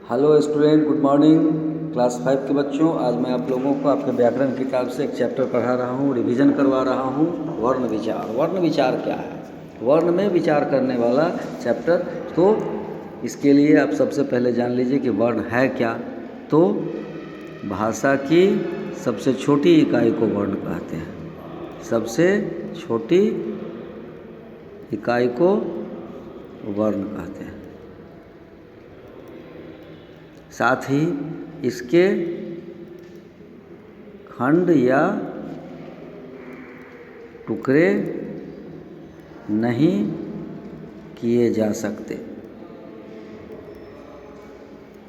Hello student, good morning. Class 5 के बच्चों, आज मैं आप लोगों को आपके व्याकरण किताब से एक चैप्टर पढ़ा रहा हूँ, रिवीजन करवा रहा हूँ। वर्ण विचार। वर्ण विचार क्या है? वर्ण में विचार करने वाला चैप्टर। तो इसके लिए आप सबसे पहले जान लीजिए कि वर्ण है क्या। तो भाषा की सबसे छोटी इकाई को वर्ण कहते हैं। सबसे छोटी इकाई को वर्ण कहते हैं। साथ ही इसके खंड या टुकड़े नहीं किए जा सकते।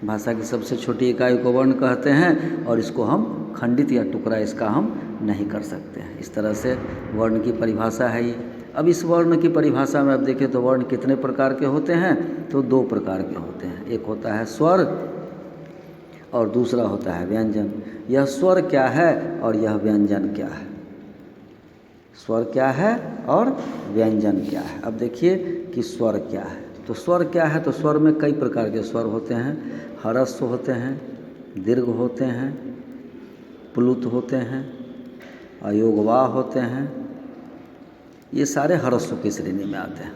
भाषा की सबसे छोटी इकाई को वर्ण कहते हैं और इसको हम खंडित या टुकड़ा इसका हम नहीं कर सकते हैं। इस तरह से वर्ण की परिभाषा है ये। अब इस वर्ण की परिभाषा में आप देखें तो वर्ण कितने प्रकार के होते हैं? तो 2 प्रकार के होते हैं। एक होता है स्वर और दूसरा होता है व्यंजन। यह स्वर क्या है और यह व्यंजन क्या है? स्वर क्या है और व्यंजन क्या है? अब देखिए कि स्वर क्या है। तो स्वर क्या है? तो स्वर में कई प्रकार के स्वर होते हैं। ह्रस्व होते हैं, दीर्घ होते हैं, प्लुत होते हैं, अयोगवाह होते हैं। ये सारे ह्रस्व की श्रेणी में आते हैं।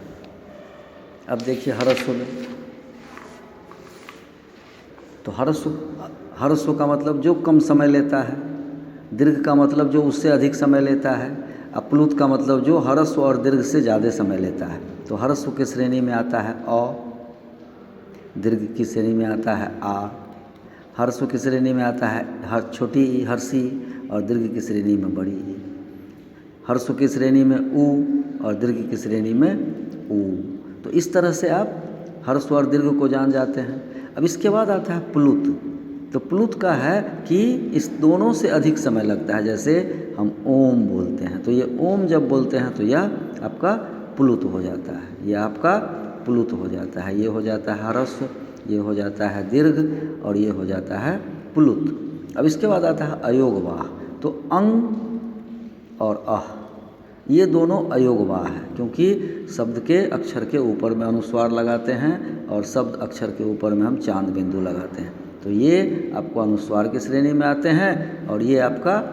अब देखिए ह्रस्व में, तो ह्रस्व का मतलब जो कम समय लेता है, दीर्घ का मतलब जो उससे अधिक समय लेता है, प्लुत का मतलब जो ह्रस्व और दीर्घ से ज़्यादा समय लेता है। तो ह्रस्व की श्रेणी में आता है अ, दीर्घ की श्रेणी में आता है आ, ह्रस्व की श्रेणी में आता है छोटी ई हर्षी और दीर्घ की श्रेणी में बड़ी ई। ह्रस्व की श्रेणी में उ और दीर्घ की श्रेणी में उ। तो इस तरह से आप ह्रस्व और दीर्घ को जान जाते हैं। अब इसके बाद आता है प्लुत। तो प्लुत का है कि इस दोनों से अधिक समय लगता है। जैसे हम ओम बोलते हैं, तो ये ओम जब बोलते हैं तो यह आपका प्लुत हो जाता है। यह आपका प्लुत हो जाता है। ये हो जाता है ह्रस्व, ये हो जाता है दीर्घ और ये हो जाता है प्लुत। अब इसके बाद आता है अयोगवाह। तो अंग और अह, ये दोनों अयोगवाह है, क्योंकि शब्द के अक्षर के ऊपर में अनुस्वार लगाते हैं और शब्द अक्षर के ऊपर में हम चांद बिंदु लगाते हैं। तो ये आपको अनुस्वार की श्रेणी में आते हैं और ये आपका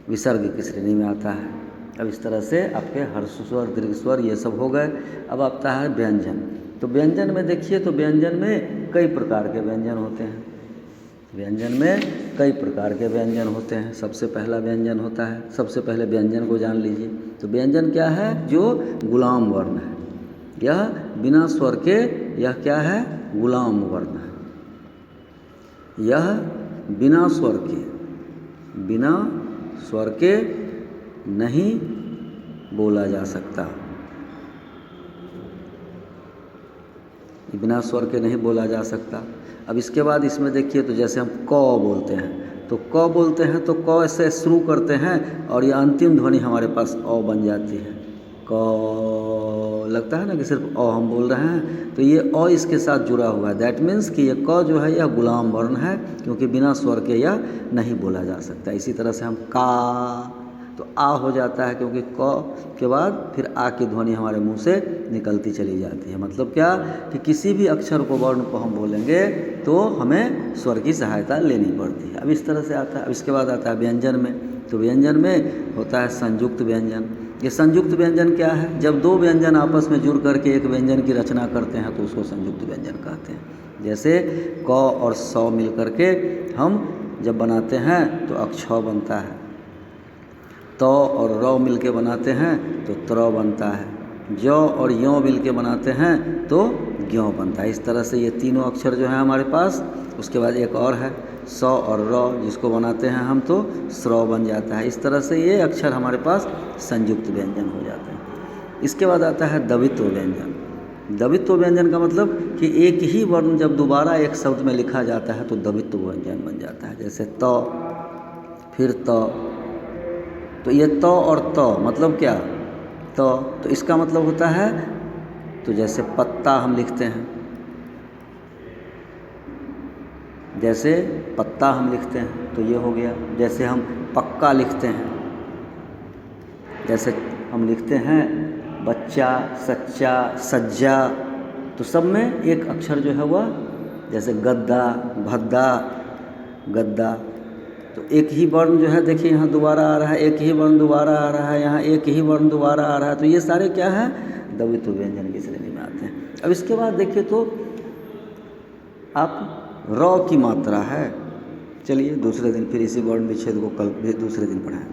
विसर्ग की श्रेणी में आता है। अब इस तरह से आपके ह्रस्व स्वर, दीर्घ स्वर ये सब हो गए। अब आता है व्यंजन। तो व्यंजन में देखिए, तो व्यंजन में कई प्रकार के व्यंजन होते हैं। व्यंजन में कई प्रकार के व्यंजन होते हैं। सबसे पहला व्यंजन होता है, सबसे पहले व्यंजन को जान लीजिए। तो व्यंजन क्या है? जो गुलाम वर्ण है। यह बिना स्वर के, यह क्या है? गुलाम वर्ण है। यह बिना स्वर के नहीं बोला जा सकता। बिना स्वर के नहीं बोला जा सकता। अब इसके बाद इसमें देखिए, तो जैसे हम क बोलते हैं, तो क बोलते हैं तो क से शुरू करते हैं और ये अंतिम ध्वनि हमारे पास अ बन जाती है। क लगता है ना कि सिर्फ अ हम बोल रहे हैं, तो ये अ इसके साथ जुड़ा हुआ है। दैट मीन्स कि ये क जो है यह गुलाम वर्ण है, क्योंकि बिना स्वर के यह नहीं बोला जा सकता। इसी तरह से हम का, तो आ हो जाता है, क्योंकि क के बाद फिर आ की ध्वनि हमारे मुंह से निकलती चली जाती है। मतलब क्या कि किसी भी अक्षर को, वर्ण को हम बोलेंगे तो हमें स्वर की सहायता लेनी पड़ती है। अब इस तरह से आता है। अब इसके बाद आता है व्यंजन में। तो व्यंजन में होता है संयुक्त व्यंजन। ये संयुक्त व्यंजन क्या है? जब 2 व्यंजन आपस में जुड़ करके एक व्यंजन की रचना करते हैं तो उसको संयुक्त व्यंजन कहते हैं। जैसे क और स मिल करके हम जब बनाते हैं तो अक्ष बनता है। त और र मिल के बनाते हैं तो त्र बनता है। ज और य मिल के बनाते हैं तो ज्ञ बनता है। इस तरह से ये तीनों अक्षर जो है हमारे पास। उसके बाद एक और है स और र, जिसको बनाते हैं हम तो स्र बन जाता है। इस तरह से ये अक्षर हमारे पास संयुक्त व्यंजन हो जाते हैं। इसके बाद आता है द्वित्व व्यंजन। द्वित्व व्यंजन का मतलब कि एक ही वर्ण जब दोबारा एक शब्द में लिखा जाता है तो द्वित्व व्यंजन बन जाता है। जैसे त, फिर त। तो ये त और त मतलब क्या? तो इसका मतलब होता है, तो जैसे पत्ता हम लिखते हैं, जैसे पत्ता हम लिखते हैं तो ये हो गया। जैसे हम पक्का लिखते हैं, जैसे हम लिखते हैं बच्चा, सच्चा, सज्जा, तो सब में एक अक्षर जो है वह जैसे गद्दा, भद्दा, गद्दा। तो एक ही वर्ण जो है देखिए यहाँ दोबारा आ रहा है, एक ही वर्ण दोबारा आ रहा है, यहाँ एक ही वर्ण दोबारा आ रहा है, तो ये सारे क्या हैं, द्वित्व व्यंजन की श्रेणी में आते हैं। अब इसके बाद देखिए तो आप र की मात्रा है। चलिए दूसरे दिन फिर इसी वर्ण विच्छेद को कल भी दूसरे दिन पढ़ाएं।